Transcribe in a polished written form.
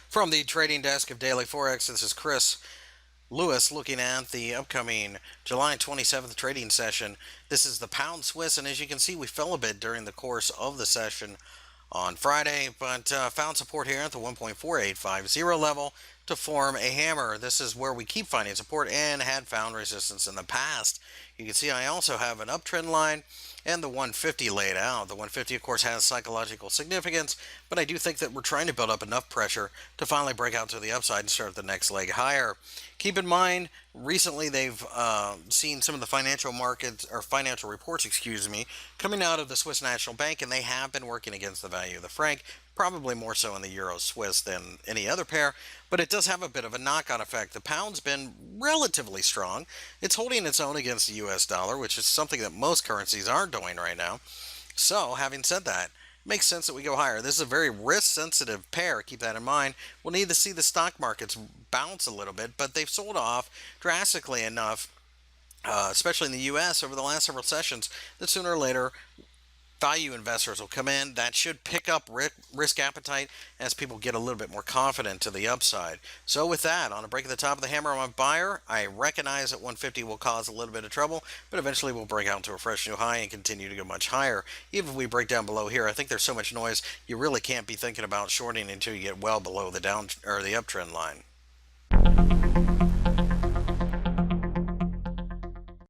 From the trading desk of Daily Forex, this is Chris Lewis looking at the upcoming July 27th trading session. This is the pound Swiss, and as you can see, we fell a bit during the course of the session on Friday, but found support here at the 1.4850 level to form a hammer. This is where we keep finding support and had found resistance in the past. You can see I also have an uptrend line and the 150 laid out. The 150, of course, has psychological significance, but I do think that we're trying to build up enough pressure to finally break out to the upside and start the next leg higher. Keep in mind, recently they've seen some of the financial markets, or financial reports, excuse me, coming out of the Swiss National Bank, and they have been working against the value of the franc, probably more so in the Euro Swiss than any other pair, but it does have a bit of a knock-on effect. The pound's been relatively strong. It's holding its own against the US dollar, which is something that most currencies aren't doing right now. So, having said that, it makes sense that we go higher. This is a very risk-sensitive pair, keep that in mind. We'll need to see the stock markets bounce a little bit, but they've sold off drastically enough, especially in the US over the last several sessions, that sooner or later value investors will come in. That should pick up risk appetite as people get a little bit more confident to the upside. So with that, on a break at the top of the hammer, I'm a buyer. I recognize that 150 will cause a little bit of trouble, but eventually we'll break out to a fresh new high and continue to go much higher. Even if we break down below here, I think there's so much noise, you really can't be thinking about shorting until you get well below the down or the uptrend line.